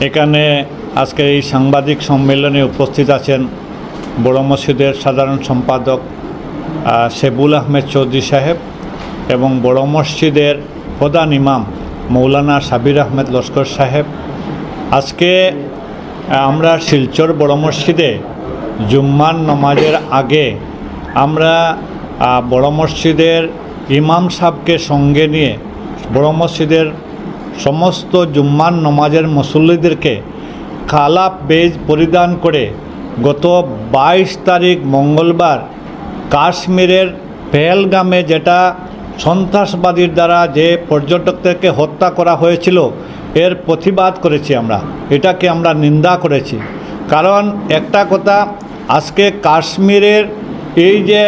এখানে আজকে এই সাংবাদিক সম্মেলনে উপস্থিত আছেন বড় মসজিদের সাধারণ সম্পাদক শেবুল আহমেদ চৌধুরী সাহেব এবং বড় মসজিদের প্রধান ইমাম মৌলানা সাবির আহমেদ লস্কর সাহেব। আজকে আমরা শিলচর বড় মসজিদে জুম্মার নামাজের আগে আমরা বড় মসজিদের ইমাম সাহেবকে সঙ্গে নিয়ে বড় মসজিদের সমস্ত জুম্মার নামাজের মুসল্লিদেরকে কালা বেজ পরিধান করে গত 22 তারিখ মঙ্গলবার কাশ্মীরের পেহেলগামে যেটা সন্ত্রাসবাদীর দ্বারা যে পর্যটকদেরকে হত্যা করা হয়েছিল এর প্রতিবাদ করেছি। এটাকে আমরা নিন্দা করেছি। কারণ একটা কথা, আজকে কাশ্মীরের এই যে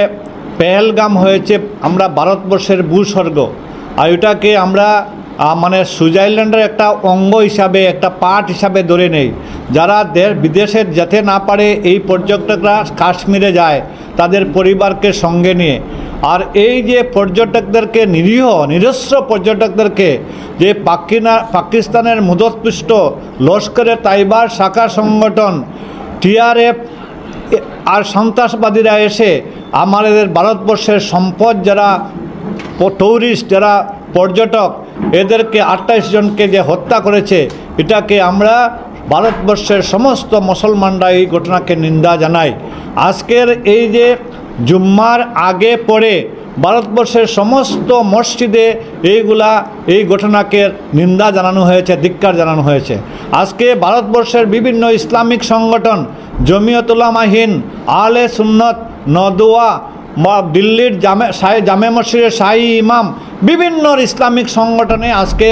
পেহেলগাম হয়েছে আমরা ভারতবর্ষের ভূস্বর্গ, আর এটাকে আমরা মানে সুইজারল্যান্ডের একটা অঙ্গ হিসাবে একটা পার্ট হিসাবে ধরে নেই। যারা বিদেশে যেতে না পারে এই পর্যটকরা কাশ্মীরে যায় তাদের পরিবারকে সঙ্গে নিয়ে। আর এই যে পর্যটকদেরকে নিরস্ত্র পর্যটকদেরকে যে পাকিস্তানের মুদতপুষ্ট লস্করে তাইবার শাখা সংগঠন টিআরএফ আর সন্ত্রাসবাদীরা এসে আমাদের ভারতবর্ষের সম্পদ যারা টুরিস্ট যারা পর্যটক এদেরকে 28 জনকে যে হত্যা করেছে, এটাকে আমরা ভারতবর্ষের সমস্ত মুসলমানরা এই ঘটনাকে নিন্দা জানাই। আজকের এই যে জুম্মার আগে পরে ভারতবর্ষের সমস্ত মসজিদে এই ঘটনাকে নিন্দা জানানো হয়েছে, ধিক্কার জানানো হয়েছে। আজকে ভারতবর্ষের বিভিন্ন ইসলামিক সংগঠন জমিয়ত উলামা হিন্দ, আহলে সুন্নত, নদওয়া, দিল্লির জামে মসজিদের শাহী ইমাম, বিভিন্ন ইসলামিক সংগঠনে আজকে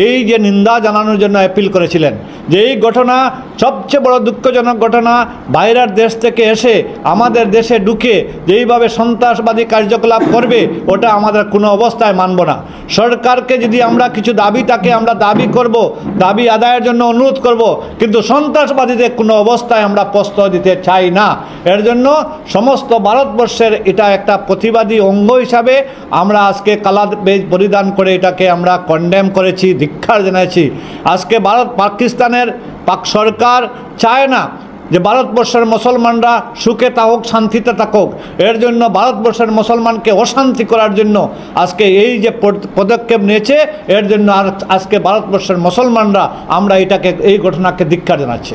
এই যে নিন্দা জানানোর জন্য অ্যাপিল করেছিলেন যে এই ঘটনা সবচেয়ে বড় দুঃখজনক ঘটনা। বাইরের দেশ থেকে এসে আমাদের দেশে ঢুকে যেইভাবে সন্ত্রাসবাদী কার্যকলাপ করবে ওটা আমাদের কোনো অবস্থায় মানব না। সরকারকে যদি আমরা কিছু দাবি থাকে আমরা দাবি করব, দাবি আদায়ের জন্য অনুরোধ করব, কিন্তু সন্ত্রাসবাদীদের কোনো অবস্থায় আমরা প্রশ্রয় দিতে চাই না। এর জন্য সমস্ত ভারতবর্ষের এটা একটা প্রতিবাদী অঙ্গ হিসাবে আমরা আজকে কালা বেজ পরিধান করে এটাকে আমরা কন্ডেম করেছি, ধিক্কার জানাইছি। আজকে পাকিস্তানের সরকার চায় না যে ভারতবর্ষের মুসলমানরা সুখে থাকুক, শান্তিতে থাকুক। এর জন্য ভারতবর্ষের মুসলমানকে অশান্তি করার জন্য আজকে এই যে পদক্ষেপ নিয়েছে, এর জন্য আজকে ভারতবর্ষের মুসলমানরা আমরা এই ঘটনাকে ধিক্কার জানাচ্ছি।